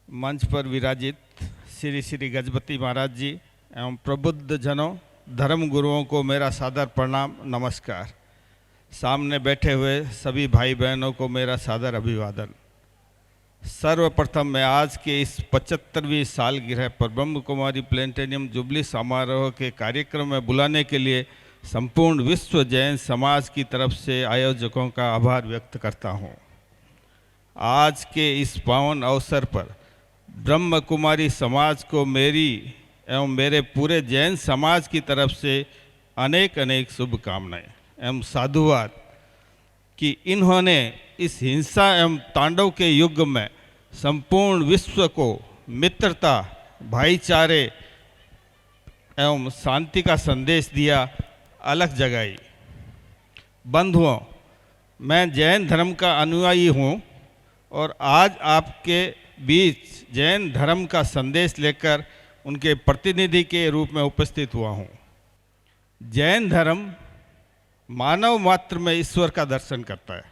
मंच पर विराजित श्री श्री गजपति महाराज जी एवं प्रबुद्ध जनों, धर्म गुरुओं को मेरा सादर प्रणाम, नमस्कार। सामने बैठे हुए सभी भाई बहनों को मेरा सादर अभिवादन। सर्वप्रथम मैं आज के इस 75वीं सालगिरह पर ब्रह्म कुमारी प्लेनेटेरियम जुबली समारोह के कार्यक्रम में बुलाने के लिए संपूर्ण विश्व जैन समाज की तरफ से आयोजकों का आभार व्यक्त करता हूँ। आज के इस पावन अवसर पर ब्रह्म कुमारी समाज को मेरी एवं मेरे पूरे जैन समाज की तरफ से अनेक अनेक शुभकामनाएं एवं साधुवाद कि इन्होंने इस हिंसा एवं तांडव के युग में संपूर्ण विश्व को मित्रता, भाईचारे एवं शांति का संदेश दिया, अलग जगाई। बंधुओं, मैं जैन धर्म का अनुयायी हूँ और आज आपके बीच जैन धर्म का संदेश लेकर उनके प्रतिनिधि के रूप में उपस्थित हुआ हूँ। जैन धर्म मानव मात्र में ईश्वर का दर्शन करता है।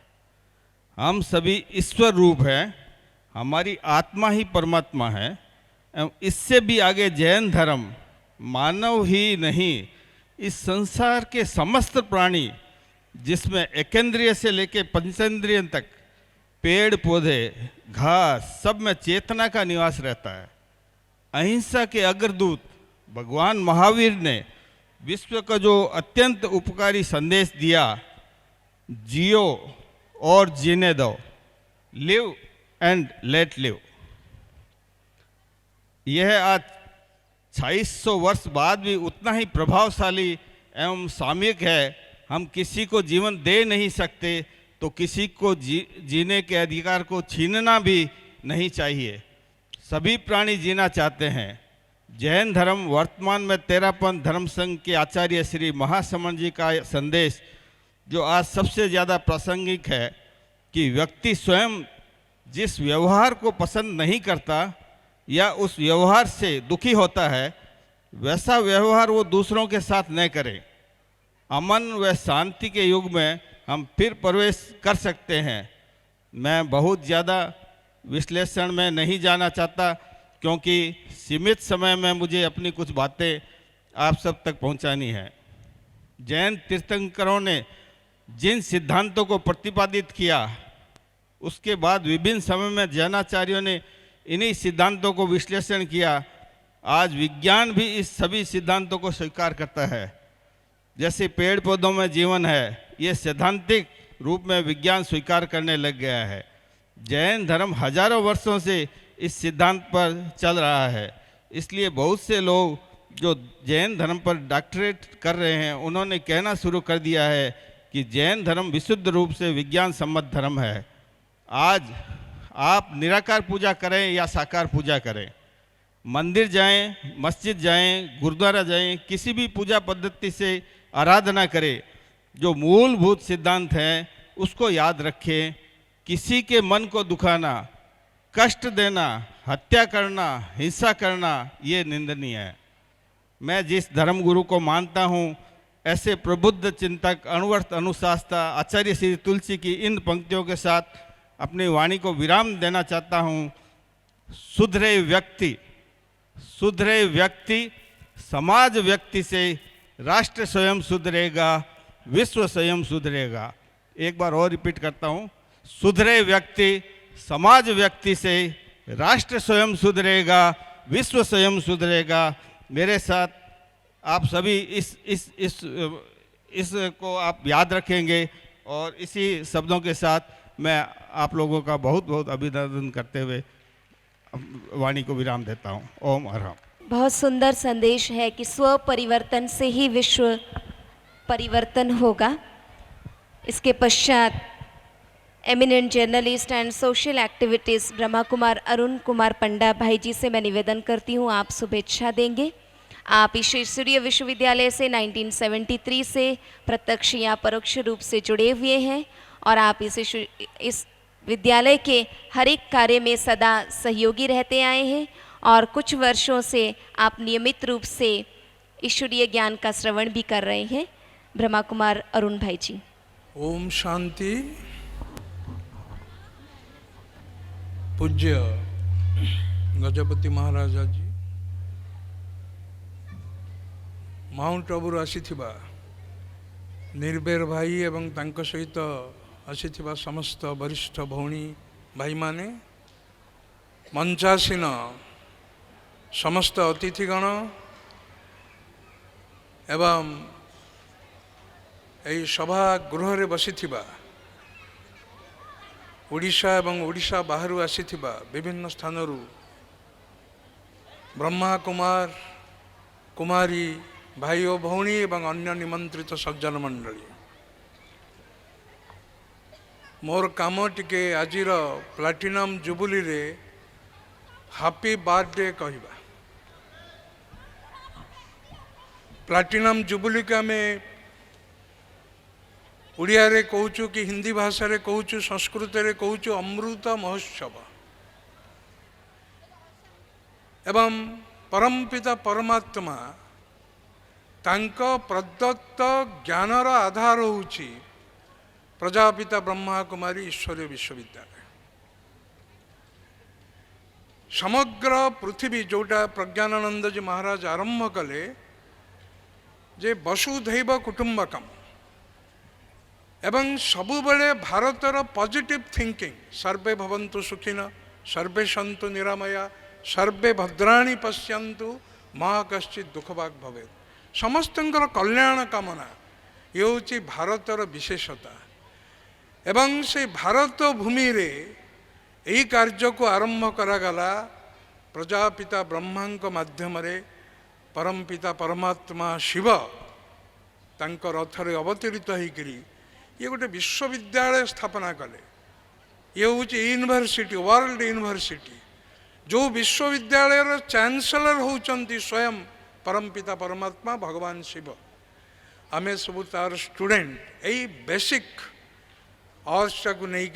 हम सभी ईश्वर रूप हैं, हमारी आत्मा ही परमात्मा है। एवं इससे भी आगे जैन धर्म मानव ही नहीं, इस संसार के समस्त प्राणी जिसमें एकेंद्रिय से लेकर पंचेंद्रिय तक पेड़ पौधे घास सब में चेतना का निवास रहता है। अहिंसा के अग्रदूत भगवान महावीर ने विश्व का जो अत्यंत उपकारी संदेश दिया, जियो और जीने दो, लिव एंड लेट लिव, यह आज 2600 वर्ष बाद भी उतना ही प्रभावशाली एवं सामयिक है। हम किसी को जीवन दे नहीं सकते तो किसी को जीने के अधिकार को छीनना भी नहीं चाहिए। सभी प्राणी जीना चाहते हैं। जैन धर्म वर्तमान में तेरापंथ धर्म संघ के आचार्य श्री महासमण जी का संदेश जो आज सबसे ज़्यादा प्रासंगिक है कि व्यक्ति स्वयं जिस व्यवहार को पसंद नहीं करता या उस व्यवहार से दुखी होता है, वैसा व्यवहार वो दूसरों के साथ न करे। अमन व शांति के युग में हम फिर प्रवेश कर सकते हैं। मैं बहुत ज़्यादा विश्लेषण में नहीं जाना चाहता क्योंकि सीमित समय में मुझे अपनी कुछ बातें आप सब तक पहुंचानी है। जैन तीर्थंकरों ने जिन सिद्धांतों को प्रतिपादित किया, उसके बाद विभिन्न समय में जैनाचार्यों ने इन्हीं सिद्धांतों को विश्लेषण किया। आज विज्ञान भी इस सभी सिद्धांतों को स्वीकार करता है। जैसे पेड़ पौधों में जीवन है, ये सैद्धांतिक रूप में विज्ञान स्वीकार करने लग गया है। जैन धर्म हजारों वर्षों से इस सिद्धांत पर चल रहा है। इसलिए बहुत से लोग जो जैन धर्म पर डॉक्टरेट कर रहे हैं, उन्होंने कहना शुरू कर दिया है कि जैन धर्म विशुद्ध रूप से विज्ञान सम्मत धर्म है। आज आप निराकार पूजा करें या साकार पूजा करें, मंदिर जाएं, मस्जिद जाएं, गुरुद्वारा जाएं, किसी भी पूजा पद्धति से आराधना करें, जो मूलभूत सिद्धांत हैं उसको याद रखें। किसी के मन को दुखाना, कष्ट देना, हत्या करना, हिंसा करना, ये निंदनीय है। मैं जिस धर्म गुरु को मानता हूँ, ऐसे प्रबुद्ध चिंतक, अणुवर्त अनुशास्ता आचार्य श्री तुलसी की इन पंक्तियों के साथ अपनी वाणी को विराम देना चाहता हूँ। सुधरे व्यक्ति समाज व्यक्ति से राष्ट्र स्वयं सुधरेगा, विश्व स्वयं सुधरेगा। एक बार और रिपीट करता हूँ, सुधरे व्यक्ति समाज व्यक्ति से राष्ट्र स्वयं सुधरेगा, विश्व स्वयं सुधरेगा। मेरे साथ आप सभी इस को आप याद रखेंगे और इसी शब्दों के साथ मैं आप लोगों का बहुत बहुत अभिनंदन करते हुए वाणी को विराम देता हूँ। ओम अरहम। बहुत सुंदर संदेश है कि स्व परिवर्तन से ही विश्व परिवर्तन होगा। इसके पश्चात eminent journalist and social activities Brahma Kumar Arun Kumar Panda भाई जी से मैं निवेदन करती हूँ, आप शुभेच्छा देंगे। आप ईश्वरीय विश्वविद्यालय से 1973 से प्रत्यक्ष या परोक्ष रूप से जुड़े हुए हैं और आप इस विद्यालय के हर एक कार्य में सदा सहयोगी रहते आए हैं और कुछ वर्षों से आप नियमित रूप से ईश्वरीय ज्ञान का श्रवण भी कर रहे हैं। ब्रह्मा कुमार अरुण भाई जी। ओम शांति। पूज्य गजपति महाराजा जी माउंट आबुर आसीथिबा निर्भर भाई एवं तांको सहित आसीथिबा समस्त वरिष्ठ भौणी भाई माने मंचासीन समस्त अतिथिगण एवं यही सभा गृह रे बसिथिबा ओडिशा एवं ओडिशा बाहरु आसीथिबा विभिन्न स्थानरू ब्रह्मा कुमार कुमारी भाई और भौणी एवं अन्य निमंत्रित सज्जन मंडली मोर काम टिके आजिर प्लाटिनम जुबली रे हैप्पी बर्थडे कहवा प्लाटिनम जुबली के आम उड़िया रे कहूचु कि हिंदी भाषा रे कहूचु संस्कृत रे कहूचु अमृत महोत्सव एवं परमपिता परमात्मा तांको प्रदत्त ज्ञानर आधार होउची प्रजापिता ब्रह्मा कुमारी ईश्वरीय विश्वविद्यालय समग्र पृथ्वी जोटा प्रज्ञानानंद जी महाराज आरंभ कले जे वसुधैव कुटुंबकम एवं सबुबले भारतर पॉजिटिव थिंकिंग सर्वे भवन्तु सुखिन सर्वे सन्तु निरामया सर्वे भद्राणि पश्यन्तु मां कश्चित् दुःखभाग् भवेत् समस्तंकर कल्याण कामना ये हूँ भारतर विशेषता एवं से भारत भूमि रे यही कार्य को आरंभ करागला प्रजापिता ब्रह्मा माध्यम रे परमपिता परमात्मा शिव तांको रथरे अवतरित होकरी ये गोटे विश्वविद्यालय स्थापना कले ये हूँ यूनिवर्सिटी वर्ल्ड यूनिवर्सिटी जो विश्वविद्यालय चांसलर होउचंती स्वयं परमपिता परमात्मा भगवान शिव आमे सब तार स्टूडेंट यही बेसिक आर्ट्स को नहीं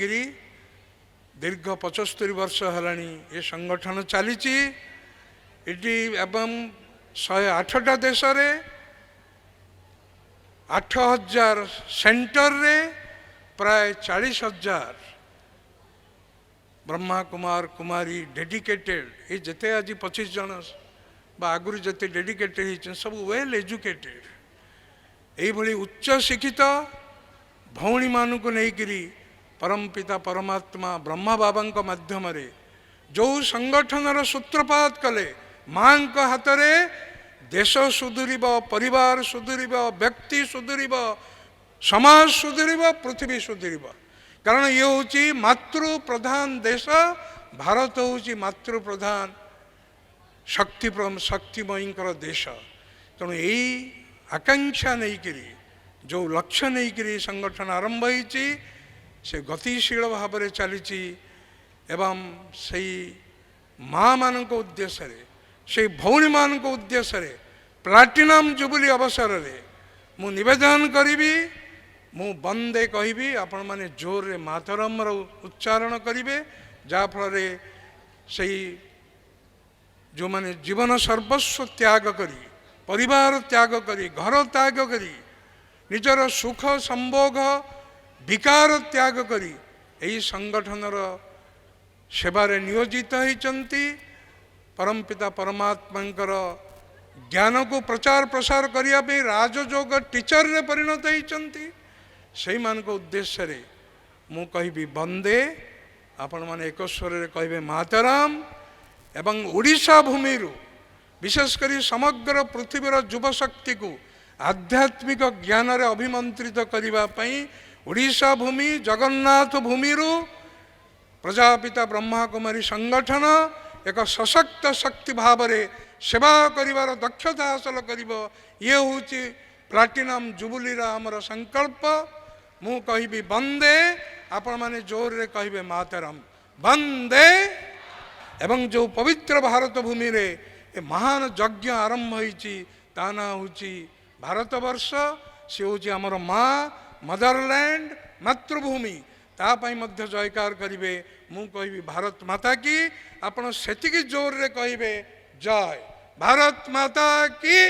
दीर्घ 75 वर्ष हेलानी ये संगठन चली एवं 108टा देश रे 8,000 सेंटर रे प्राय 40,000 ब्रह्मा कुमार कुमारी डेडिकेटेड ये जिते आज 25 जन आगुरी जिते डेडिकेटेड सब वेल एजुकेटेड यही उच्च शिक्षित भौणी मानू को लेकरी परमपिता परमात्मा ब्रह्मा बाबा माध्यम रे जो संगठन सूत्रपात कले माँ हाथ रे देश सुधुरीब परिवार सुधुरीब व्यक्ति सुधुरीब समाज सुधुरीब पृथ्वी सुधुरीब कारण ये हूँ मातृ प्रधान देश भारत हूँ मातृ प्रधान शक्तिमयी देश तेणु यही आकांक्षा नहीं जो लक्ष्य नहीं संगठन आरंभ होती से गतिशील भाव में चली एवं से माँ मान उद्देश्य से भौणी मान उद्देश्य प्लाटिनम जुबली अवसर में मु निवेदन करी मु बंदे कहि आपण माने जोर रे मातरम उच्चारण करेंगे जहाँफल से जो माने जीवन सर्वस्व त्याग करी परिवार त्याग करी घर त्याग करी निजर सुख संभोग विकार त्याग करी यही संगठनर सेवारे नियोजित होती परमपिता परमात्मांकर ज्ञान को प्रचार प्रसार करने राजयोग टीचर रे परिणत होती से मान उद्देश्य रे मु कहि बंदे आपण माने एक स्वर रे कहिबे मातरम एवं ओडिशा भूमि विशेषकर समग्र पृथ्वीर युवशक्ति को आध्यात्मिक ज्ञान रे अभिमंत्रित करने ओडिशा भूमि जगन्नाथ भूमि प्रजापिता ब्रह्मा कुमारी संगठन एक सशक्त शक्ति भाव में सेवा करिवार दक्षता हासिल करिब ये हूँ प्लाटिनम जुबली आमर संकल्प मु कहि बंदे आपण माने जोर रे कहिबे मातरम बंदे एवं जो पवित्र भारत भूमि रे ए महान यज्ञ आरंभ होइछि ता ना होछि भारतवर्ष से हूँ आमर माँ मदरलैंड मातृभूमि तापाई मध्य जयकार करिवे मु कहि भारत माता की आपण सेतिकी जोर रे कहिबे जय भारत माता की।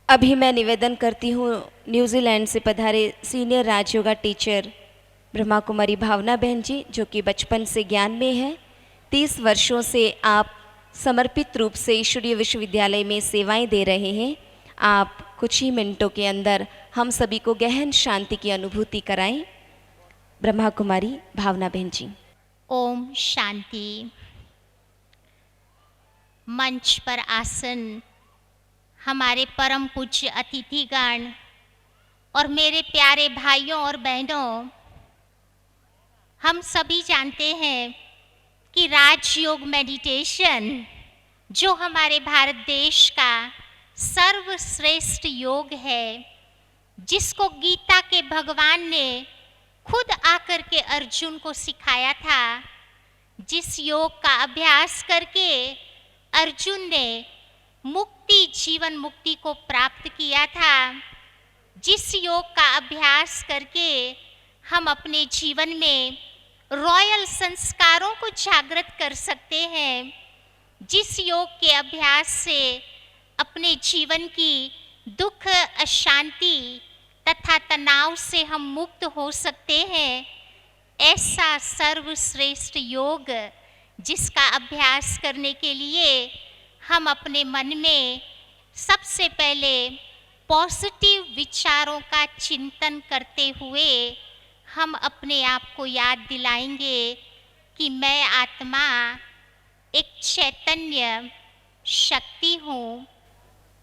अभी मैं निवेदन करती हूँ न्यूजीलैंड से पधारे सीनियर राजयोगा टीचर ब्रह्मा कुमारी भावना बहन जी जो कि बचपन से ज्ञान में है 30 वर्षों से आप समर्पित रूप से ईश्वरीय विश्वविद्यालय में सेवाएं दे रहे हैं। आप कुछ ही मिनटों के अंदर हम सभी को गहन शांति की अनुभूति कराएं। ब्रह्मा कुमारी भावना बहन जी। ओम शांति। मंच पर आसन हमारे परम पूज्य अतिथिगण और मेरे प्यारे भाइयों और बहनों, हम सभी जानते हैं कि राजयोग मेडिटेशन जो हमारे भारत देश का सर्वश्रेष्ठ योग है, जिसको गीता के भगवान ने खुद आकर के अर्जुन को सिखाया था, जिस योग का अभ्यास करके अर्जुन ने मुक्ति, जीवन मुक्ति को प्राप्त किया था, जिस योग का अभ्यास करके हम अपने जीवन में रॉयल संस्कारों को जागृत कर सकते हैं, जिस योग के अभ्यास से अपने जीवन की दुख, अशांति तथा तनाव से हम मुक्त हो सकते हैं, ऐसा सर्वश्रेष्ठ योग जिसका अभ्यास करने के लिए हम अपने मन में सबसे पहले पॉजिटिव विचारों का चिंतन करते हुए हम अपने आप को याद दिलाएंगे कि मैं आत्मा एक चैतन्य शक्ति हूँ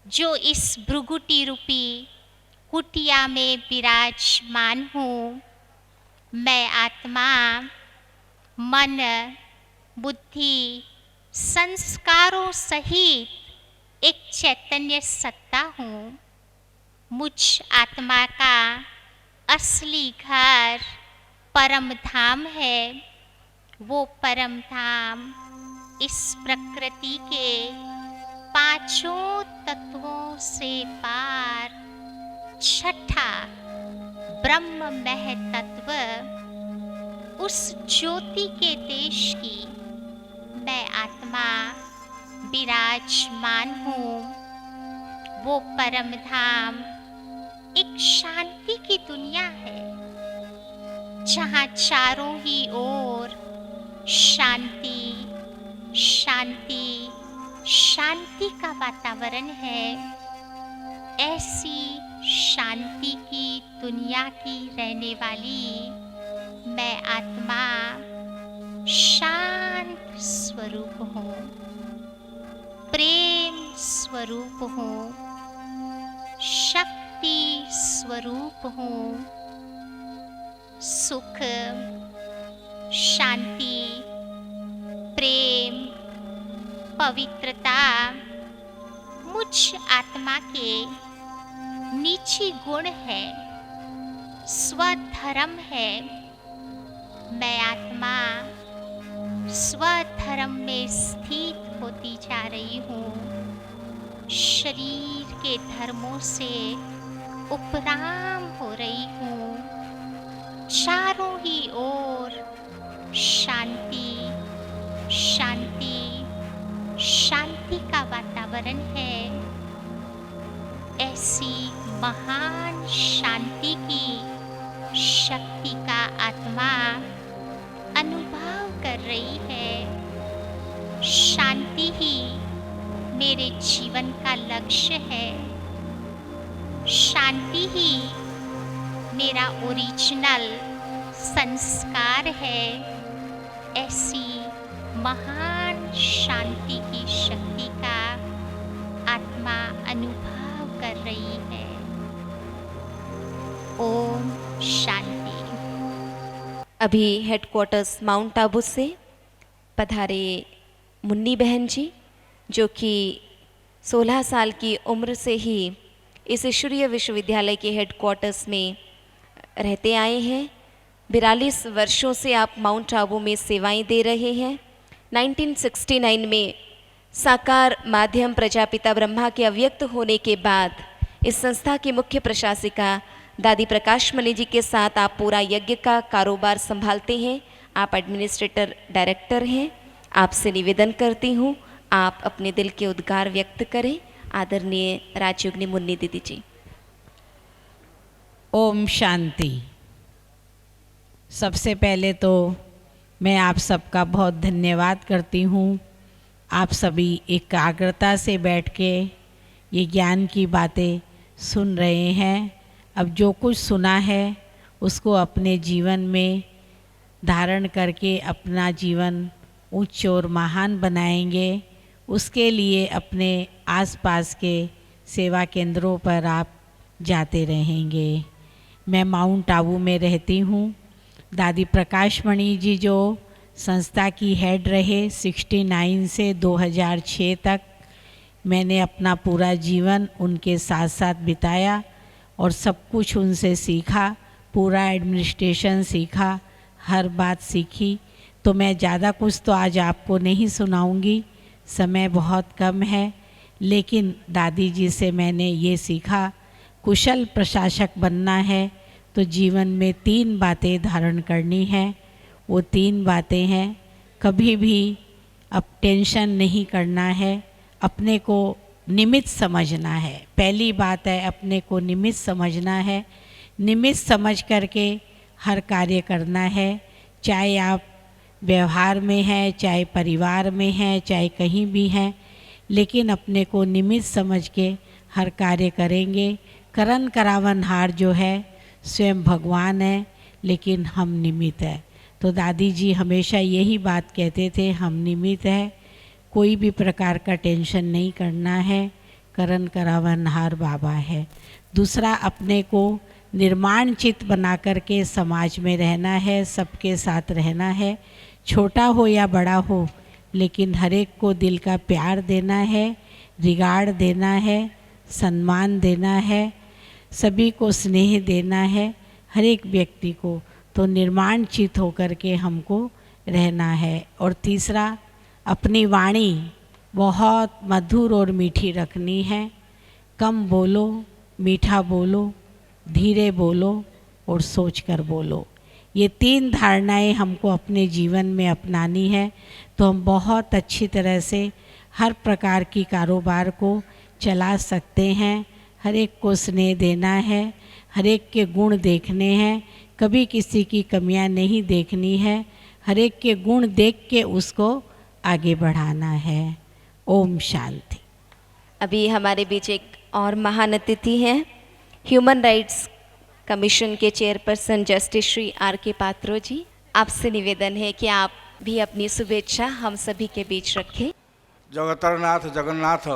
जो इस भृगुटी रूपी कुटिया में विराजमान हूँ। मैं आत्मा मन, बुद्धि, संस्कारों सहित एक चैतन्य सत्ता हूँ। मुझ आत्मा का असली घर परम धाम है। वो परम धाम इस प्रकृति के पांचों तत्वों से पार छठा ब्रह्ममय तत्व, उस ज्योति के देश की मैं आत्मा विराजमान हूँ। वो परम धाम एक शांति की दुनिया है, जहाँ चारों ही ओर शांति शांति शांति का वातावरण है। ऐसी शांति की दुनिया की रहने वाली मैं आत्मा शांत स्वरूप हूँ, प्रेम स्वरूप हूँ, शक्ति स्वरूप हूँ। सुख, शांति, प्रेम, पवित्रता मुझ आत्मा के निजी गुण है, स्वधर्म है। मैं आत्मा स्वधर्म में स्थित होती जा रही हूँ। शरीर के धर्मों से उपराम हो रही हूँ। चारों ही ओर शांति शांति शांति का वातावरण है। ऐसी महान शांति की शक्ति का आत्मा अनुभव कर रही है। शांति ही मेरे जीवन का लक्ष्य है। शांति ही मेरा ओरिजिनल संस्कार है। ऐसी महान शांति की शक्ति का आत्मा अनुभव कर रही है। ओम शांति। अभी हेडक्वार्टर्स माउंट आबू से पधारे मुन्नी बहन जी, जो कि 16 साल की उम्र से ही इस ईश्वरीय विश्वविद्यालय के हेडक्वार्टर्स में रहते आए हैं। 42 वर्षों से आप माउंट आबू में सेवाएं दे रहे हैं। 1969 में साकार माध्यम प्रजापिता ब्रह्मा के अव्यक्त होने के बाद इस संस्था की मुख्य प्रशासिका दादी प्रकाश मणि जी के साथ आप पूरा यज्ञ का कारोबार संभालते हैं। आप एडमिनिस्ट्रेटर डायरेक्टर हैं। आपसे निवेदन करती हूँ, आप अपने दिल के उद्गार व्यक्त करें। आदरणीय राजयोगिनी मुन्नी दीदी जी। ओम शांति। सबसे पहले तो मैं आप सबका बहुत धन्यवाद करती हूँ। आप सभी एकाग्रता से बैठ के ये ज्ञान की बातें सुन रहे हैं। अब जो कुछ सुना है उसको अपने जीवन में धारण करके अपना जीवन उच्च और महान बनाएंगे। उसके लिए अपने आसपास के सेवा केंद्रों पर आप जाते रहेंगे। मैं माउंट आबू में रहती हूँ। दादी प्रकाशमणि जी जो संस्था की हेड रहे 69 से 2006 तक, मैंने अपना पूरा जीवन उनके साथ साथ बिताया और सब कुछ उनसे सीखा, पूरा एडमिनिस्ट्रेशन सीखा, हर बात सीखी। तो मैं ज़्यादा कुछ तो आज आपको नहीं सुनाऊंगी, समय बहुत कम है, लेकिन दादी जी से मैंने ये सीखा, कुशल प्रशासक बनना है तो जीवन में 3 बातें धारण करनी है। वो 3 बातें हैं, कभी भी अब टेंशन नहीं करना है, अपने को निमित्त समझना है। पहली बात है अपने को निमित्त समझना है, निमित्त समझ करके हर कार्य करना है। चाहे आप व्यवहार में हैं, चाहे परिवार में हैं, चाहे कहीं भी हैं, लेकिन अपने को निमित्त समझ के हर कार्य करेंगे। करन करावनहार जो है स्वयं भगवान है, लेकिन हम निमित्त है। तो दादी जी हमेशा यही बात कहते थे, हम निमित्त है, कोई भी प्रकार का टेंशन नहीं करना है, करन करावनहार बाबा है। दूसरा, अपने को निर्माण चित्त बना करके समाज में रहना है, सबके साथ रहना है, छोटा हो या बड़ा हो, लेकिन हर एक को दिल का प्यार देना है, रिगार्ड देना है, सम्मान देना है, सभी को स्नेह देना है, हर एक व्यक्ति को। तो निर्माण चित्त होकर के हमको रहना है। और तीसरा, अपनी वाणी बहुत मधुर और मीठी रखनी है, कम बोलो, मीठा बोलो, धीरे बोलो और सोच कर बोलो। ये 3 धारणाएं हमको अपने जीवन में अपनानी है, तो हम बहुत अच्छी तरह से हर प्रकार की कारोबार को चला सकते हैं। हर एक को स्नेह देना है, हर एक के गुण देखने हैं, कभी किसी की कमियां नहीं देखनी है, हर एक के गुण देख के उसको आगे बढ़ाना है। ओम शांति। अभी हमारे बीच एक और महान अतिथि हैं, ह्यूमन राइट्स कमीशन के chairperson justice Shri R.K. Patro ji. आपसे निवेदन है कि आप भी अपनी शुभेच्छा हम सभी के बीच रखें। जगतरनाथ जगन्नाथ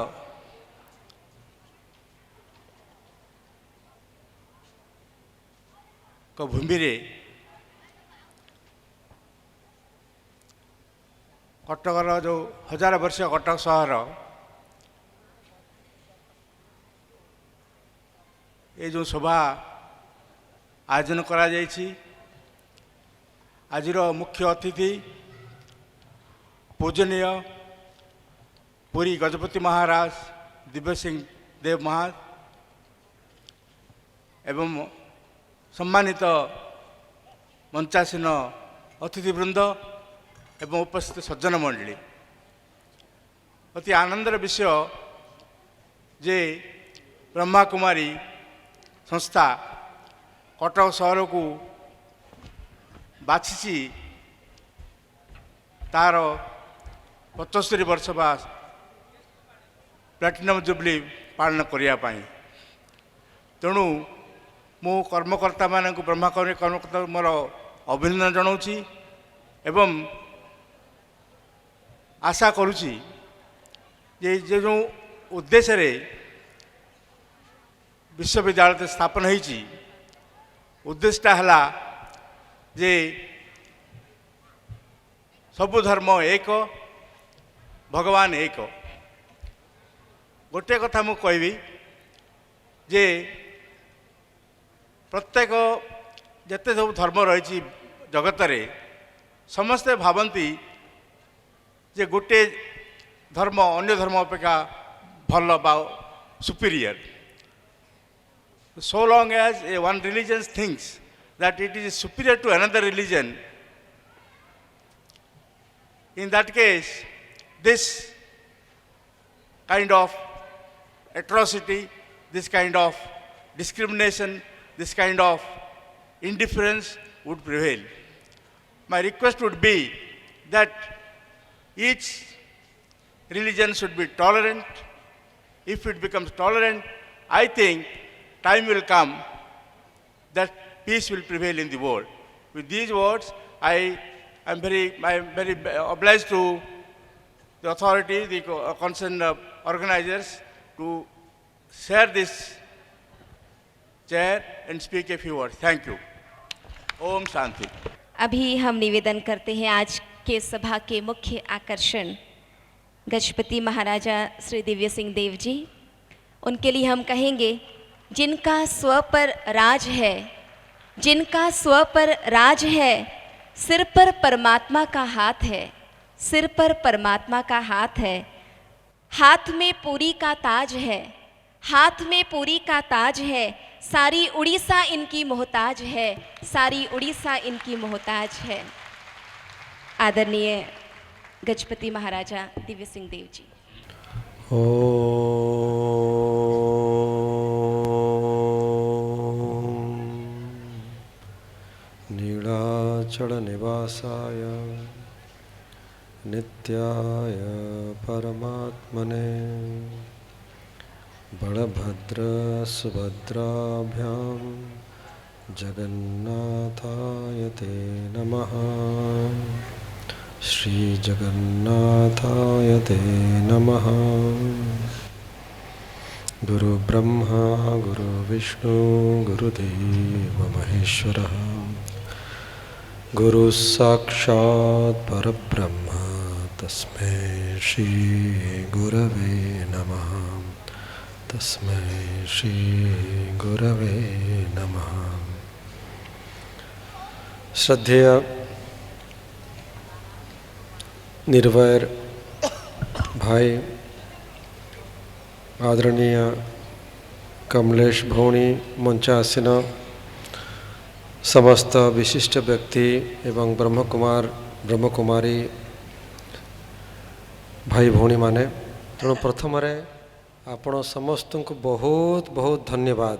को भूमि रे कटकर जो 1000 वर्ष कटक सहर ये जो शोभा आयोजन करा जायछि, आजिर मुख्य अतिथि पूजनीय पुरी गजपति महाराज दिव्य सिंह देव महाराज एवं सम्मानित मंचासीन अतिथिवृंद एवं उपस्थित सज्जन मंडली, अति आनंदर विषय जे ब्रह्मा कुमारी संस्था कटक सहर को बाछी तार 75 वर्ष बा प्लाटिनम जुबली पालन करने। तेणु मु कर्मकर्ता मान ब्रह्मा कर्मकर्ता मोर अभिनंदन जनाऊँगी एवं आशा करुँची जे जो उद्देश्य रे विश्वविद्यालय स्थापन होती, उद्देश्यटा है जे सबु धर्म एक, भगवान एक। गोटे कथा मु कहबी जे प्रत्येक जिते सब धर्म रही जगत रे समस्ते भावती जे गोटे धर्म अन्य धर्म अपेक्षा भल बा superior. So long as one religion thinks that it is superior to another religion, in that case this kind of atrocity, this kind of discrimination, this kind of indifference would prevail. my request would be that each religion should be tolerant. If it becomes tolerant, I think time will come that peace will prevail in the world. With these words, I am very obliged to the authority, the concerned organizers, to share this chair and speak a few words. Thank you. Om Shanti. अभी हम निवेदन करते हैं आज के सभा के मुख्य आकर्षण गजपति महाराजा श्री दिव्य सिंह देव जी। उनके लिए हम कहेंगे, जिनका स्व पर राज है, जिनका स्व पर राज है, सिर पर परमात्मा का हाथ है, सिर पर परमात्मा का हाथ है, हाथ में पूरी का ताज है, हाथ में पूरी का ताज है, सारी उड़ीसा इनकी मोहताज है, सारी उड़ीसा इनकी मोहताज है। आदरणीय गजपति महाराजा दिव्य सिंह देव जी। नीलाचल निवासाय नित्याय परमात्मने बलभद्र सुभद्राभ्यां जगन्नाथाय ते नमः। श्री जगन्नाथाय ते नमः। गुरु ब्रह्मा गुरु विष्णु गुरुदेव महेश्वरः, गुरु साक्षात् परब्रह्म तस्मै श्री गुरवे नमः। तस्मै श्री गुरवे नमः। श्रद्धेय निर्वैर भाई आदरणीय कमलेश भौणी, मंचासीन समस्त विशिष्ट व्यक्ति एवं ब्रह्मकुमार ब्रह्मकुमारी भाई भौणी माने, तेणु प्रथम आपण समस्त को बहुत बहुत धन्यवाद।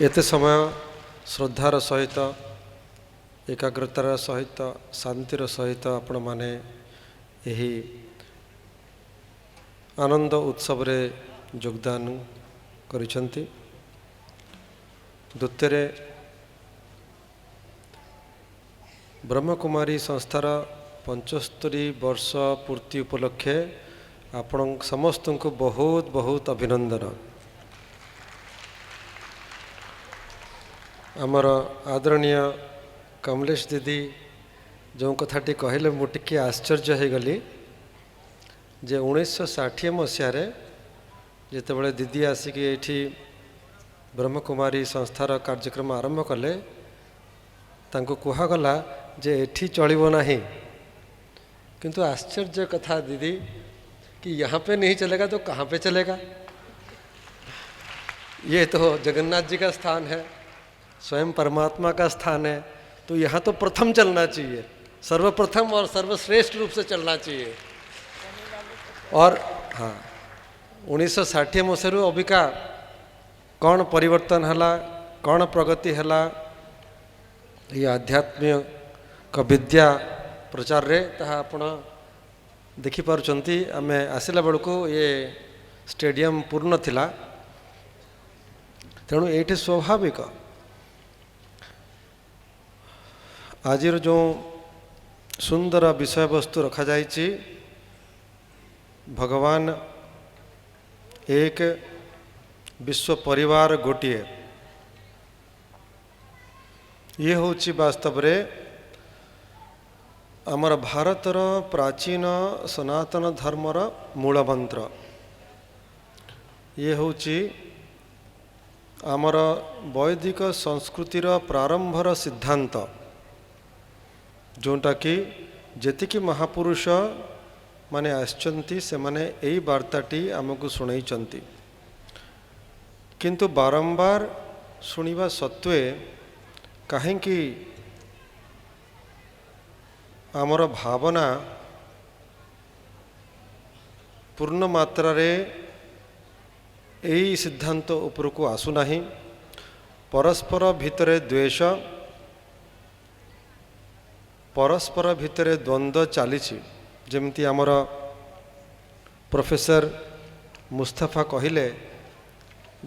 एते समय श्रद्धार सहित एकाग्रतार सहित शांतिर सहित आपण माने यही आनंद उत्सव रे योगदान करिसेंती। द्वितीय ब्रह्मकुमारी संस्थार 75 वर्ष पूर्ति उपलक्षे आपण समस्त को बहुत बहुत अभिनंदन। आमर आदरणीय कमलेश दीदी जो कथाटी कहले मुझे आश्चर्य हो गली जे 1960 मसीह जितेबाला दीदी आसिक ये ब्रह्मकुमारी संस्थार कार्यक्रम आरंभ कले, तांको कहगला जे एठी चलिबो नाही, किंतु आश्चर्य कथा दीदी कि यहाँ पे नहीं चलेगा तो कहाँ पे चलेगा। ये तो जगन्नाथ जी का स्थान है, स्वयं परमात्मा का स्थान है, तो यहाँ तो प्रथम चलना चाहिए, सर्वप्रथम और सर्वश्रेष्ठ रूप से चलना चाहिए। और हाँ 1960 मसीह अबिका कौन परिवर्तन हला, कौन प्रगति हला, ये आध्यात्मिक विद्या प्रचार रे ताहा आपण देखिपारुचंती। आमे आसिला बेलू ये स्टेडियम पूर्ण थिला, तेणु ये स्वाभाविक आज जो सुंदर विषय वस्तु रखा जाइछि, भगवान एक विश्व परिवार गोटिए, ये होछि वास्तव रे आमर भारतर प्राचीन सनातन धर्मर मूल मंत्र। ये होछि आमर वैदिक संस्कृतिर प्रारंभर सिद्धांत, जोटा कि जेतिकी महापुरुष माने आछंती से माने एई वार्ताटी आमको सुनाइचंती, किंतु बारंबार सुनिबा सत्वे काहेकि आमर भावना पूर्ण मात्रा रे यही सिद्धांत उपरको आसुना, परस्पर भितरे द्वेष परस्पर भितर द्वंद्व चली जमती आमर प्रोफेसर मुस्तफा कहले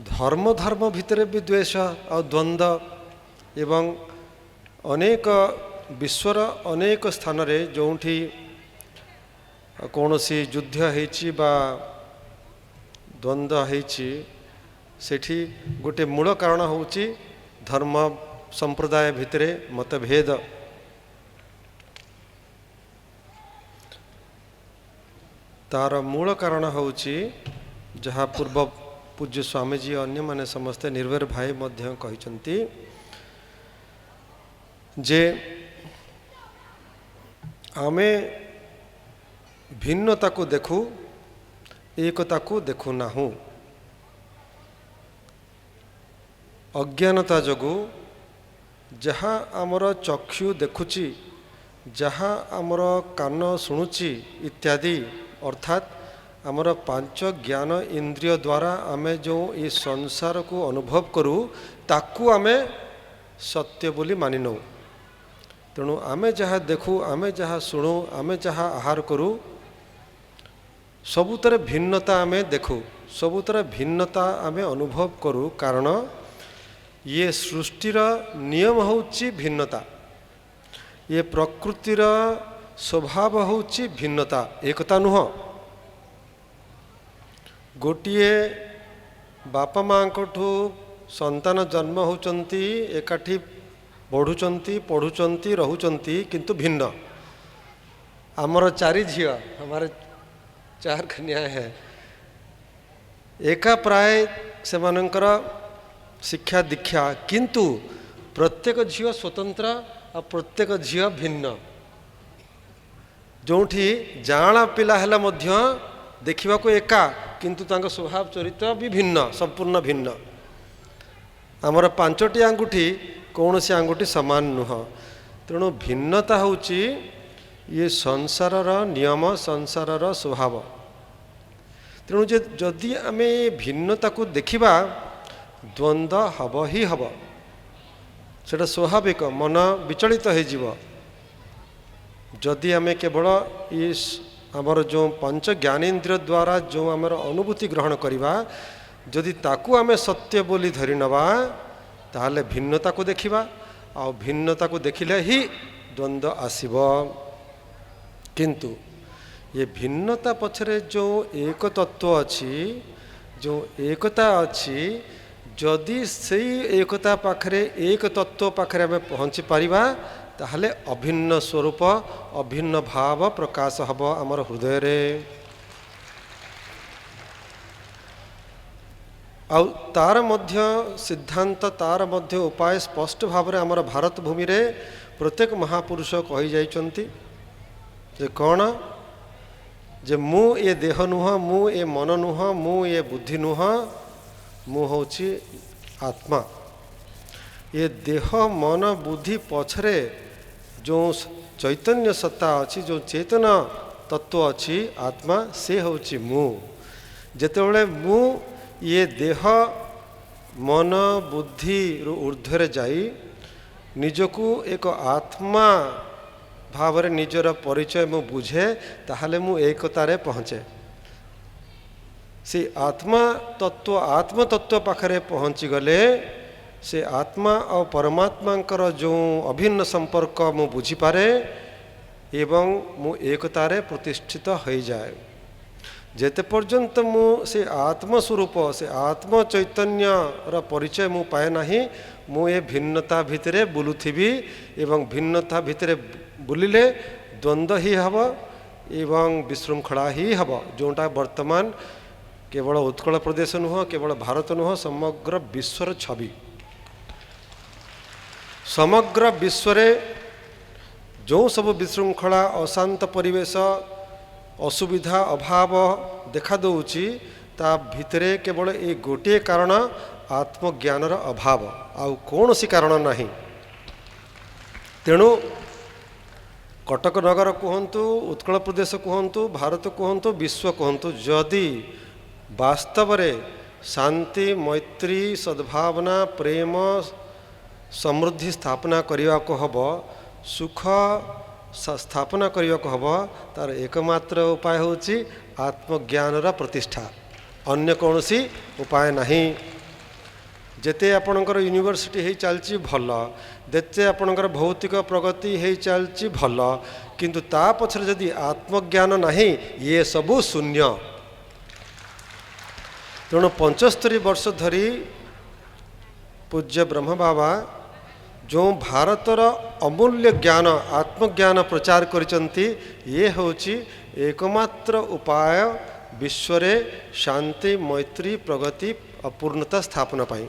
धर्म धर्म भितर भी द्वेष और द्वंद्व एवं अनेक विश्वर अनेक स्थान रे जोठी कौन सी युद्ध होइछि बा द्वंद्व होइछि सेठी गोटे मूल कारण होउछि धर्म संप्रदाय भितरे मतभेद। तार मूल कारण होउछि जहाँ पूर्व पूज्य स्वामीजी अन्य माने समस्ते निर्भर भाई मध्य कहिसंती जे आमे भिन्नता को देखू एकता को देखू नाहू। अज्ञानता जगु जहाँ आमर चक्षु देखुची जहाँ आमर कान शुणुची इत्यादि अर्थात आमर पांच ज्ञान इंद्रिय द्वारा आमे जो ये संसार को अनुभव करूँ ताकू आमे सत्य बोली मानि नौ। तेणु आमे जहाँ देखू आमे जहाँ शुणु आमे जहाँ आहार करूँ सबुतर भिन्नता आमे देखू सबुतर भिन्नता आमे अनुभव करूँ कारण ये सृष्टिर नियम होउची भिन्नता ये प्रकृतिर स्वभाव होउची भिन्नता एकता नुह। गोटिए बापा माँ ठू संतान जन्म होचंती एकाठी बढ़ुचंती पढ़ुचंती रहुचंती किंतु भिन्न। आमर चारि झिया हमारे 4 कन्या है एका प्राय से मानकर शिक्षा दीक्षा किंतु प्रत्येक झील स्वतंत्र और प्रत्येक झील भिन्न जोठी जाना पिला है देखा को एका किंतु तांको स्वभाव चरित्र भी भिन्न संपूर्ण भिन्न। आमर 5टी आंगुठी कौन सी आंगुठी सामान नुह। तेणु भिन्नता होची ये संसारर नियम संसारर स्वभाव। तेणु जदि आमे भिन्नता को देखिबा द्वंद्व हब ही हब सेटा स्वाभाविक मन विचलित हो जदि आमे केवल इस आमर जो पंच ज्ञानेन्द्रिय द्वारा जो आमर अनुभूति ग्रहण करिबा जदि ताकू आमे सत्य बोली धरि नबा ताहले भिन्नता को देखिबा आ भिन्नता को देखिले ही द्वंद्व आसीब। किंतु ये भिन्नता पछरे जो एक तत्व अच्छी जो एकता अच्छी जदि सही एकता पाखरे एक तत्व पाखरे आमे पहुँची पारिबा ताहले अभिन्न स्वरूप अभिन्न भाव प्रकाश हब आमर हृदय रे। आउ तार मध्य सिद्धांत तार मध्य उपाय स्पष्ट भाव रे आमर भारत भूमि रे प्रत्येक महापुरुष कहि जाइचंती जे कौन जे मु ये देह नुह मु ये मन नुह मु ये बुद्धि नुह मु होची आत्मा। ये देह मन बुद्धि पछरे जो चैतन्य सत्ता अच्छी जो चेतना तत्व अच्छी आत्मा से होची मु। जेतेबेले मु ये देह मन बुद्धि ऊर्ध्वर जाई निजको एक आत्मा भाव रे निजर परिचय मु बुझे ताहले मु एकतारे पहुँचे। से आत्मा तत्व पाखरे पहुँची गले से आत्मा और परमात्मा जो अभिन्न संपर्क मु बुझीपारे एवं मु एकतारे प्रतिष्ठित हो जाए। जेते पर्यंत मु से आत्मस्वरूप से आत्म चैतन्य रा परिचय मु पाए नाही मु ये भिन्नता भितरे बुलुथिबी एवं भिन्नता भितरे बुलिले द्वंद्व ही हब एवं विशृंखला ही हब जोटा वर्तमान केवल उत्कल प्रदेश नुह केवल भारत नुह समग्र विश्वर छवि। समग्र विश्व जो सब विशृंखला अशांत परिवेश असुविधा अभाव देखा दौची ता भितरे केवल ये गोटे कारण आत्मज्ञानर अभाव आउ कौन सी कारण नहीं। तेणु कटक नगर कहतु उत्कल प्रदेश कहतु भारत कहतु विश्व कहतु जदि वास्तव रे शांति मैत्री सद्भावना प्रेम समृद्धि स्थापना करने को हब सुख स्थापना करने को हम तार एकमात्र उपाय होची आत्मज्ञानर प्रतिष्ठा, अन्य कौन सी उपाय नहीं। जेते आपणकर यूनिवर्सिटी हो चलती भल, जेते आपणकर भौतिक प्रगति हो चलती भल, किंतु ता पछरे जदि आत्मज्ञान नहीं ये सबू शून्य। तेणु 75 वर्ष धरी पूज्य ब्रह्म बाबा जो भारतर अमूल्य ज्ञान आत्मज्ञान प्रचार करिसंती, ये होची एकमात्र उपाय विश्व शांति मैत्री प्रगति अपूर्णता स्थापना पाई।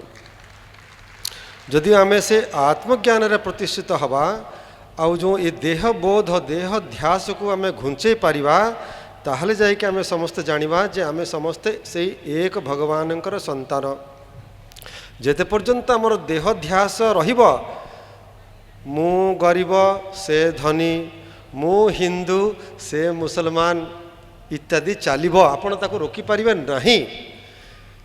जदि आमे से आत्मज्ञान रे प्रतिष्ठित हवा आउ जो ये देह बोध देह ध्यास को आमे घुंचे पारिबा, ताहले जाई कि आमे समस्त जानिबा जे आमे समस्ते से एक भगवानंकर संतान। जेते पर्यंत आमर देह ध्यास रहिबो, मु गरीब से धनी, मु हिंदू से मुसलमान इत्यादि चलिबो, आपण ताको रोकी पारिबे नहीं।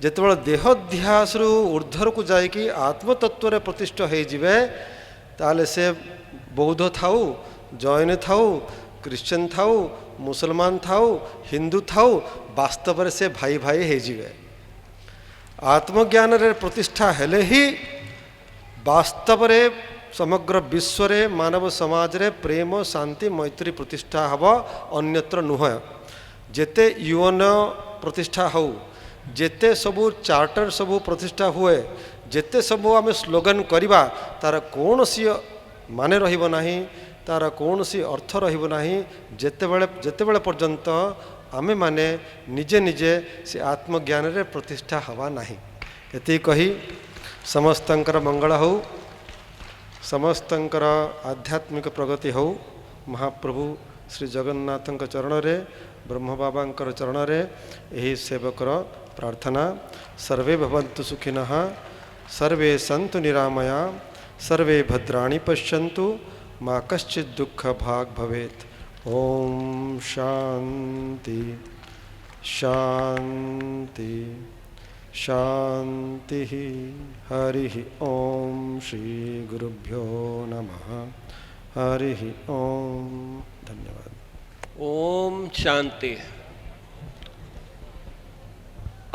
जेतेबेले देहाध्यास ऊर्ध्वर को जाइकी आत्मतत्व रे प्रतिष्ठा हो जिवे, ताले से बौद्ध थाऊ, जैन थाऊ, क्रिश्चियन थाऊ, मुसलमान थाऊ, हिंदू थाऊ, वास्तव रे से भाई भाई हो जिवे। आत्मज्ञान रे प्रतिष्ठा हेले ही वास्तव रे समग्र विश्व रे मानव समाज रे प्रेम शांति मैत्री प्रतिष्ठा हब, अन्यत्र नुह। जेते यूएन प्रतिष्ठा हो, जेते सबू चार्टर सबू प्रतिष्ठा हुए, जेते सबू आम स्लोगन करिबा, तार कौन सी माने रहिबो नहीं, तार कौन सी अर्थ रहिबो नहीं, जेतेबेले पर्यंत आमे माने निजे निजे से आत्मज्ञान रे प्रतिष्ठा हवा नहीं। एति कही समस्तंकर मंगल हो, समस्तंकर आध्यात्मिक प्रगति हो। महाप्रभु श्री जगन्नाथंक चरण रे, ब्रह्म बाबांकर चरण रे यही सेवकर प्रार्थना। सर्वे भवन्तु सुखिनः, सर्वे सन्तु निरामया, सर्वे भद्राणि पश्यन्तु, मा कश्चित् दुःख भाग् भवेत्। ओम शांति शांति शांति। हरि ओम श्री गुरुभ्यो नमः। हरि ओम। धन्यवाद। ओम शांति।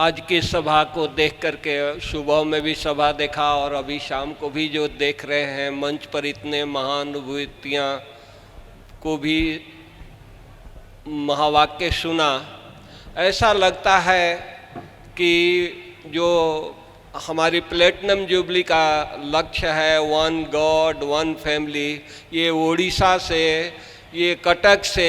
आज की सभा को देख करके, सुबह में भी सभा देखा और अभी शाम को भी जो देख रहे हैं, मंच पर इतने महानुभूतियाँ को भी महावाक्य सुना, ऐसा लगता है कि जो हमारी प्लेटिनम जुबली का लक्ष्य है, वन गॉड वन फैमिली, ये उड़ीसा से, ये कटक से,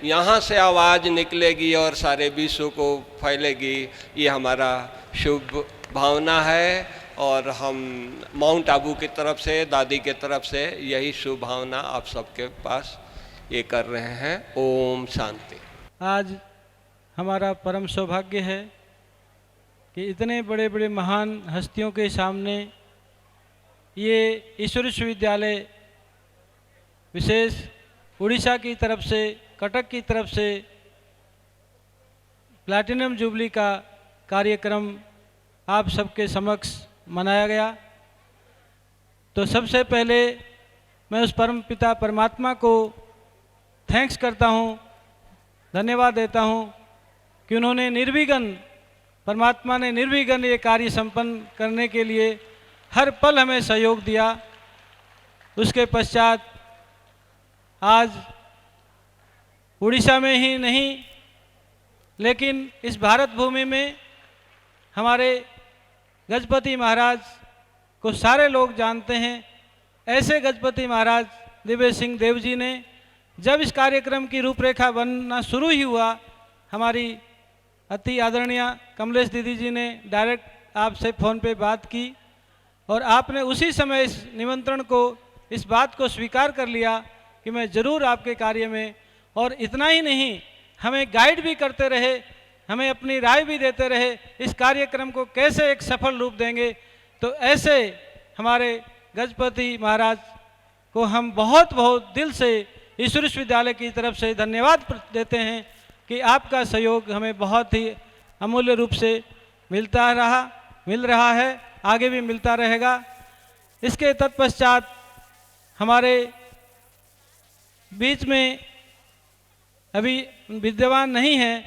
यहाँ से आवाज़ निकलेगी और सारे विश्व को फैलेगी, ये हमारा शुभ भावना है। और हम माउंट आबू की तरफ से, दादी के तरफ से यही शुभ भावना आप सबके पास ये कर रहे हैं। ओम शांति। आज हमारा परम सौभाग्य है कि इतने बड़े बड़े महान हस्तियों के सामने ये ईश्वर विश्वविद्यालय विशेष उड़ीसा की तरफ से, कटक की तरफ से प्लैटिनम जुबली का कार्यक्रम आप सबके समक्ष मनाया गया। तो सबसे पहले मैं उस परम पिता परमात्मा को थैंक्स करता हूँ, धन्यवाद देता हूँ कि उन्होंने निर्विघ्न, परमात्मा ने निर्विघ्न ये कार्य संपन्न करने के लिए हर पल हमें सहयोग दिया। उसके पश्चात आज उड़ीसा में ही नहीं, लेकिन इस भारत भूमि में हमारे गजपति महाराज को सारे लोग जानते हैं। ऐसे गजपति महाराज दिव्य सिंह देव जी ने जब इस कार्यक्रम की रूपरेखा बनना शुरू ही हुआ, हमारी अति आदरणीय कमलेश दीदी जी ने डायरेक्ट आपसे फ़ोन पे बात की और आपने उसी समय इस निमंत्रण को, इस बात को स्वीकार कर लिया कि मैं ज़रूर आपके कार्य में, और इतना ही नहीं, हमें गाइड भी करते रहे, हमें अपनी राय भी देते रहे, इस कार्यक्रम को कैसे एक सफल रूप देंगे। तो ऐसे हमारे गजपति महाराज को हम बहुत बहुत दिल से ईश्वर विश्वविद्यालय की तरफ से धन्यवाद देते हैं कि आपका सहयोग हमें बहुत ही अमूल्य रूप से मिल रहा है, आगे भी मिलता रहेगा। इसके तत्पश्चात हमारे बीच में अभी विद्यमान नहीं हैं,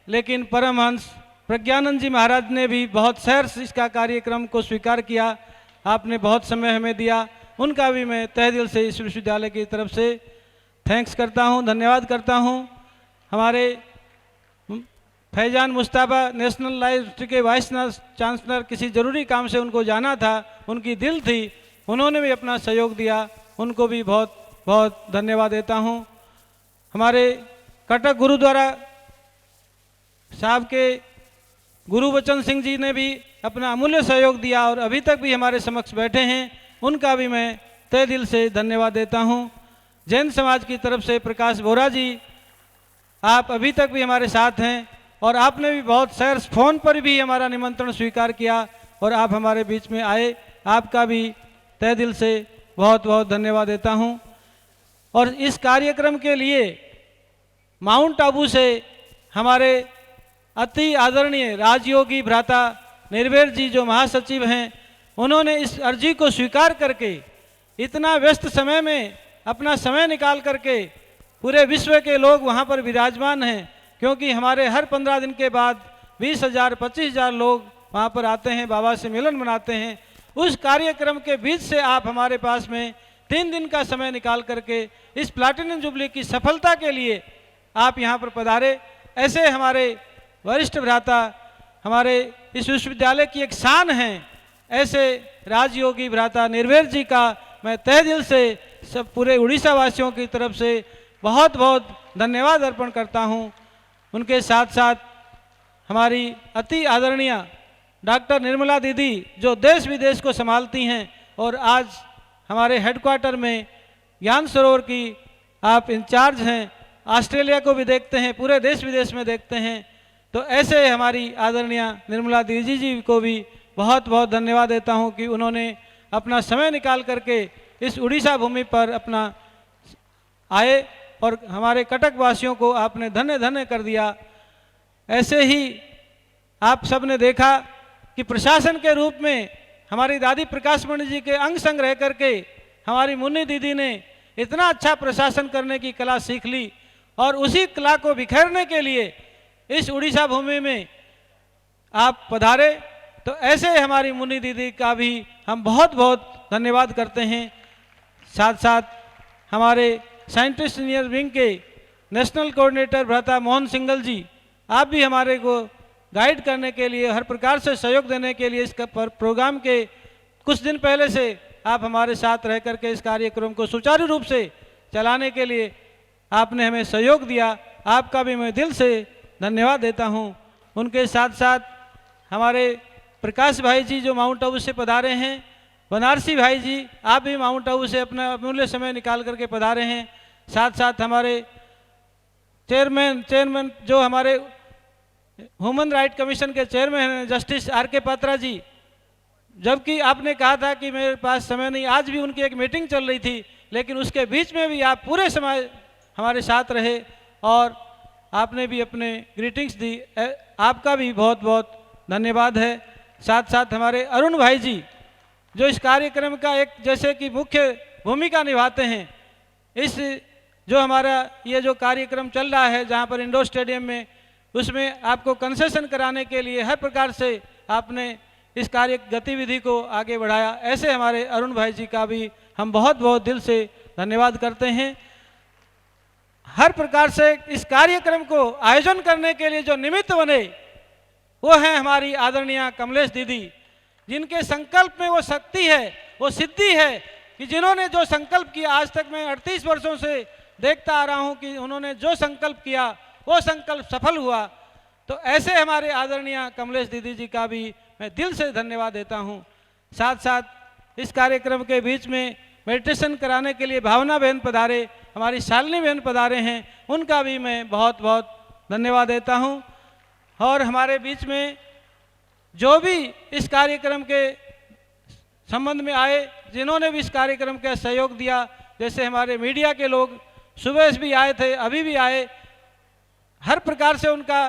लेकिन परमहंस प्रज्ञानंद जी महाराज ने भी बहुत सहर्ष इसका कार्यक्रम को स्वीकार किया। आपने बहुत समय हमें दिया, उनका भी मैं तहे दिल से इस विश्वविद्यालय की तरफ से थैंक्स करता हूं, धन्यवाद करता हूं। हमारे फैजान मुस्ताफा नेशनल लाइब्रेरी के वाइस चांसलर, किसी ज़रूरी काम से उनको जाना था, उनकी दिल थी, उन्होंने भी अपना सहयोग दिया, उनको भी बहुत बहुत धन्यवाद देता हूं। हमारे कटक गुरुद्वारा साहब के गुरु बचन सिंह जी ने भी अपना अमूल्य सहयोग दिया और अभी तक भी हमारे समक्ष बैठे हैं, उनका भी मैं तहे दिल से धन्यवाद देता हूं। जैन समाज की तरफ से प्रकाश बोरा जी, आप अभी तक भी हमारे साथ हैं और आपने भी बहुत सहर्ष फ़ोन पर भी हमारा निमंत्रण स्वीकार किया और आप हमारे बीच में आए, आपका भी तहे दिल से बहुत बहुत धन्यवाद देता हूं। और इस कार्यक्रम के लिए माउंट आबू से हमारे अति आदरणीय राजयोगी भ्राता निर्वेर जी जो महासचिव हैं, उन्होंने इस अर्जी को स्वीकार करके इतना व्यस्त समय में अपना समय निकाल करके, पूरे विश्व के लोग वहाँ पर विराजमान हैं, क्योंकि हमारे हर 15 दिन के बाद 20,000 25,000 लोग वहाँ पर आते हैं, बाबा से मिलन मनाते हैं। उस कार्यक्रम के बीच से आप हमारे पास में 3 दिन का समय निकाल करके इस प्लैटिनम जुबली की सफलता के लिए आप यहाँ पर पधारे। ऐसे हमारे वरिष्ठ भ्राता हमारे इस विश्वविद्यालय की एक शान हैं, ऐसे राजयोगी भ्राता निर्वेर जी का मैं तहे दिल से सब पूरे उड़ीसा वासियों की तरफ से बहुत बहुत धन्यवाद अर्पण करता हूँ। उनके साथ साथ हमारी अति आदरणीय डॉक्टर निर्मला दीदी जो देश विदेश को संभालती हैं और आज हमारे हेडक्वार्टर में ज्ञान सरोवर की आप इंचार्ज हैं, ऑस्ट्रेलिया को भी देखते हैं, पूरे देश विदेश में देखते हैं। तो ऐसे हमारी आदरणीय निर्मला दीदी जी को भी बहुत बहुत धन्यवाद देता हूं कि उन्होंने अपना समय निकाल करके इस उड़ीसा भूमि पर अपना आए और हमारे कटक वासियों को आपने धन्य धन्य कर दिया। ऐसे ही आप सब ने देखा कि प्रशासन के रूप में हमारी दादी प्रकाश मणि जी के अंग संग रह करके हमारी मुन्नी दीदी ने इतना अच्छा प्रशासन करने की कला सीख ली और उसी कला को बिखेरने के लिए इस उड़ीसा भूमि में आप पधारे। तो ऐसे हमारी मुन्नी दीदी का भी हम बहुत बहुत धन्यवाद करते हैं। साथ साथ हमारे साइंटिस्ट इंजीनियर विंग के नेशनल कोऑर्डिनेटर भ्राता मोहन सिंगल जी, आप भी हमारे को गाइड करने के लिए, हर प्रकार से सहयोग देने के लिए, इसका प्रोग्राम के कुछ दिन पहले से आप हमारे साथ रह करके इस कार्यक्रम को सुचारू रूप से चलाने के लिए आपने हमें सहयोग दिया। आपका भी मैं दिल से धन्यवाद देता हूं। उनके साथ साथ हमारे प्रकाश भाई जी जो माउंट आबू से पधारे हैं, बनारसी भाई जी आप भी माउंट आबू से अपना अमूल्य समय निकाल करके पधारे हैं। साथ साथ हमारे चेयरमैन जो हमारे ह्यूमन राइट कमीशन के चेयरमैन हैं जस्टिस R.K. पात्रा जी, जबकि आपने कहा था कि मेरे पास समय नहीं, आज भी उनकी एक मीटिंग चल रही थी, लेकिन उसके बीच में भी आप पूरे समय हमारे साथ रहे और आपने भी अपने ग्रीटिंग्स दी। आपका भी बहुत बहुत धन्यवाद है। साथ साथ हमारे अरुण भाई जी जो इस कार्यक्रम का एक जैसे कि मुख्य भूमिका निभाते हैं। इस जो हमारा ये जो कार्यक्रम चल रहा है जहाँ पर इंडोर स्टेडियम में, उसमें आपको कंसेशन कराने के लिए हर प्रकार से आपने इस कार्य गतिविधि को आगे बढ़ाया। ऐसे हमारे अरुण भाई जी का भी हम बहुत बहुत दिल से धन्यवाद करते हैं। हर प्रकार से इस कार्यक्रम को आयोजन करने के लिए जो निमित्त बने वो हैं हमारी आदरणीय कमलेश दीदी, जिनके संकल्प में वो शक्ति है, वो सिद्धि है कि जिन्होंने जो संकल्प किया, आज तक मैं 38 वर्षों से देखता आ रहा हूँ कि उन्होंने जो संकल्प किया वो संकल्प सफल हुआ। तो ऐसे हमारे आदरणीय कमलेश दीदी जी का भी मैं दिल से धन्यवाद देता हूँ। साथ साथ इस कार्यक्रम के बीच में मेडिटेशन कराने के लिए भावना बहन पधारे, हमारी शालिनी बहन पधारे हैं, उनका भी मैं बहुत बहुत धन्यवाद देता हूँ। और हमारे बीच में जो भी इस कार्यक्रम के संबंध में आए, जिन्होंने भी इस कार्यक्रम का सहयोग दिया, जैसे हमारे मीडिया के लोग सुबह भी आए थे, अभी भी आए, हर प्रकार से उनका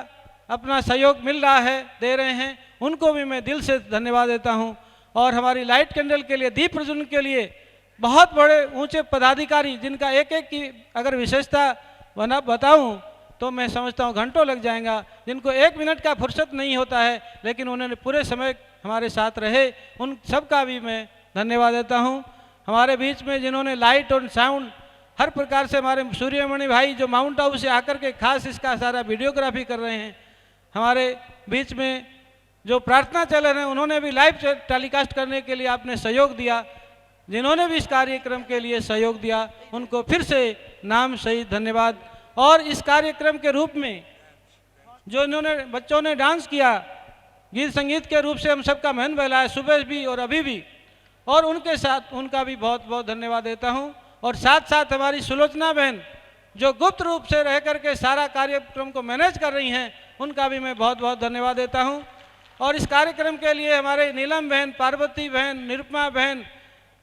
अपना सहयोग मिल रहा है, दे रहे हैं, उनको भी मैं दिल से धन्यवाद देता हूं। और हमारी लाइट कैंडल के लिए, दीप प्रज्वलन के लिए बहुत बड़े ऊंचे पदाधिकारी जिनका एक एक की अगर विशेषता बताऊं तो मैं समझता हूं घंटों लग जाएगा, जिनको 1 मिनट का फुर्सत नहीं होता है, लेकिन उन्होंने पूरे समय हमारे साथ रहे, उन सब का भी मैं धन्यवाद देता हूं। हमारे बीच में जिन्होंने लाइट और साउंड हर प्रकार से, हमारे सूर्यमणि भाई जो माउंट आबू से आकर के खास इसका सारा वीडियोग्राफी कर रहे हैं, हमारे बीच में जो प्रार्थना चैनल हैं उन्होंने भी लाइव टेलीकास्ट करने के लिए आपने सहयोग दिया, जिन्होंने भी इस कार्यक्रम के लिए सहयोग दिया उनको फिर से नाम सहित धन्यवाद। और इस कार्यक्रम के रूप में जो इन्होंने बच्चों ने डांस किया, गीत संगीत के रूप से हम सबका मन बहलाया, सुबह भी और अभी भी, और उनके साथ उनका भी बहुत बहुत धन्यवाद देता हूं। और साथ साथ हमारी सुलोचना बहन जो गुप्त रूप से रह करके सारा कार्यक्रम को मैनेज कर रही हैं, उनका भी मैं बहुत बहुत धन्यवाद देता हूं। और इस कार्यक्रम के लिए हमारे नीलम बहन, पार्वती बहन, निरुपमा बहन,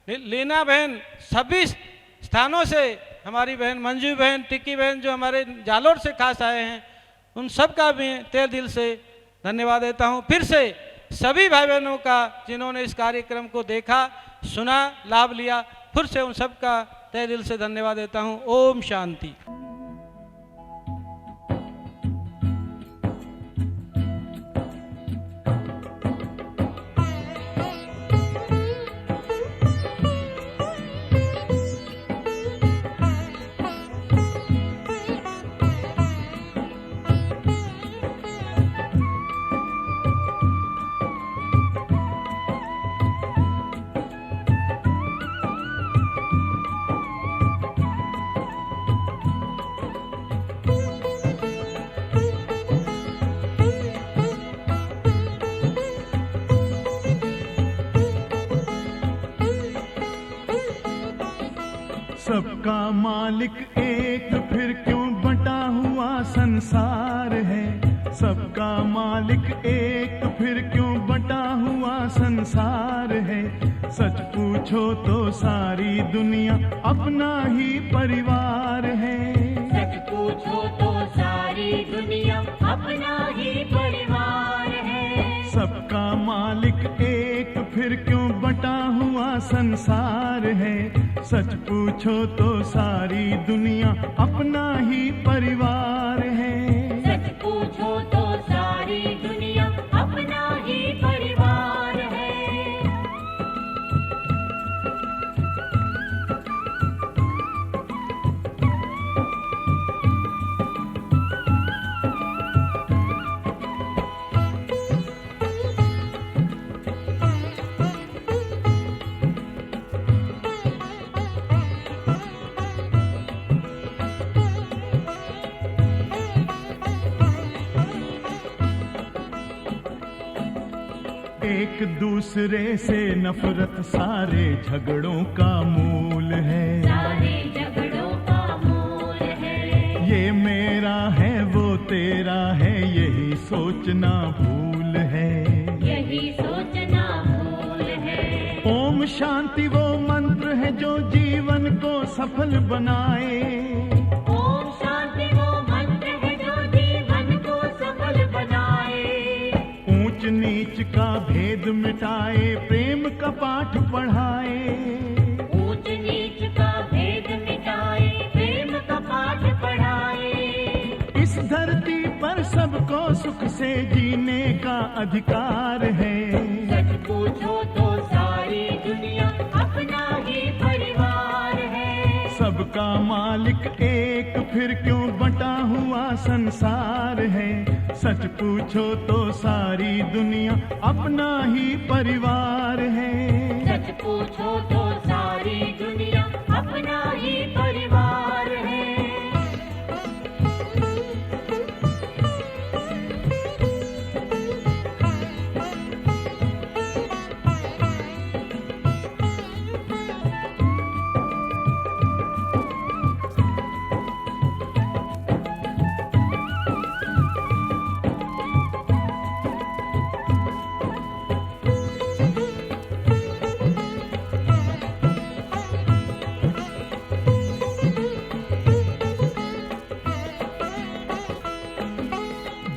लीना बहन, सभी स्थानों से, हमारी बहन मंजू बहन, टिक्की बहन जो हमारे जालोर से खास आए हैं, उन सब का भी तहे दिल से धन्यवाद देता हूं। फिर से सभी भाई बहनों का जिन्होंने इस कार्यक्रम को देखा, सुना, लाभ लिया, फिर से उन सब का तहे दिल से धन्यवाद देता हूं। ओम शांति। सबका मालिक एक, फिर क्यों बटा हुआ संसार है। सबका मालिक एक, फिर क्यों बटा हुआ संसार है। सच पूछो तो सारी दुनिया अपना ही परिवार है। सच पूछो तो सारी दुनिया अपना ही परिवार है। सबका मालिक एक, फिर क्यों बटा हुआ संसार है। सच पूछो तो सारी दुनिया अपना ही परिवार है। सच पूछो तो सारी दुनिया अपना ही परिवार है। एक दूसरे से नफरत सारे झगड़ों का मूल है। सारे झगड़ों का मूल है। ये मेरा है वो तेरा है, यही सोचना भूल है। यही सोचना भूल है। ओम शांति वो मंत्र है जो जीवन को सफल बनाए। ओम शांति वो मंत्र है जो जीवन को सफल बनाए। ऊंच नीच का भेद मिटाए, प्रेम का पाठ पढ़ाए। ऊंच नीच का भेद मिटाए, प्रेम का पाठ पढ़ाए। इस धरती पर सबको सुख से जीने का अधिकार है। सच पूछो तो सारी दुनिया अपना ही परिवार है। सबका मालिक एक, फिर क्यों बटा हुआ संसार है। सच पूछो तो सारी दुनिया अपना ही परिवार है। सच पूछो तो सारी दुनिया अपना ही परिवार है।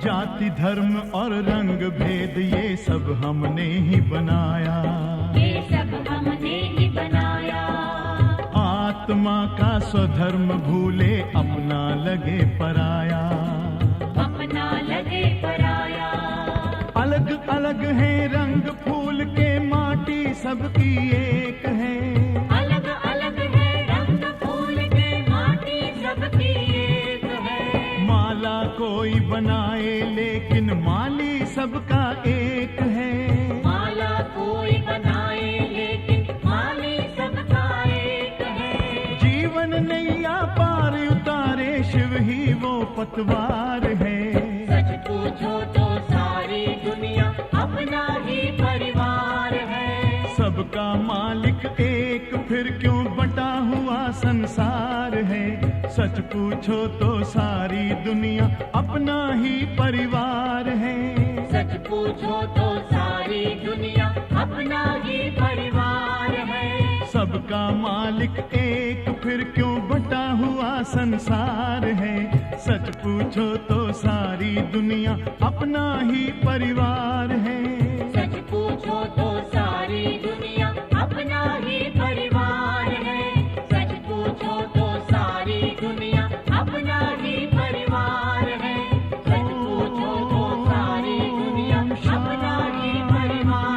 जाति धर्म और रंग भेद ये सब हमने ही बनाया। ये सब हमने ही बनाया। आत्मा का स्वधर्म भूले, अपना लगे पराया। अपना लगे पराया। अलग अलग है रंग फूल के, माटी सबकी एक है। अलग अलग है रंग फूल के, माटी सबकी एक है। माला कोई बनाए लेकिन माली सबका एक है। माला कोई बनाए लेकिन माली सबका एक है। जीवन नैया पार उतारे, शिव ही वो पतवार है। सच पूछो तो सारी दुनिया अपना ही परिवार है। सबका मालिक एक, फिर क्यों बटा हुआ संसार है। सच पूछो तो सारी दुनिया अपना ही परिवार है। सच पूछो तो सारी दुनिया अपना ही परिवार है। सबका मालिक एक, फिर क्यों बटा हुआ संसार है। सच पूछो तो सारी दुनिया अपना ही परिवार है। सच पूछो तो सारी दुनिया अपना ही परिवार है। सच पूछो तो सारी दुनिया अपना ही परिवार है। सच पूछो तो सारी दुनिया अपना ही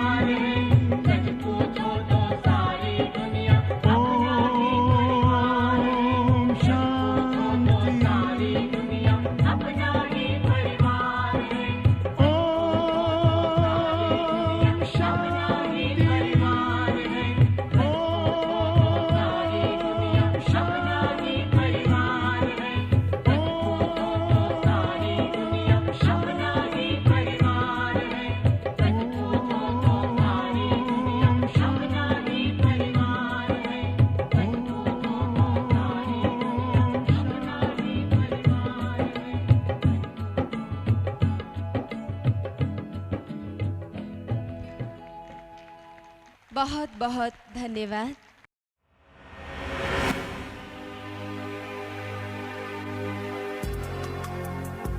परिवार है। सच पूछो तो सारी दुनिया अपना ही परिवार है। शांति। सारी दुनिया अपना ही परिवार है। ओम शांति। परिवार है। सारी दुनिया अपना ही परिवार है। सारी दुनिया अपना ही परिवार है। सच पूछो तो सारी दुनिया अपना ही परिवार है। सच पूछो तो सारी दुनिया अपना ही परिवार है। बहुत बहुत धन्यवाद।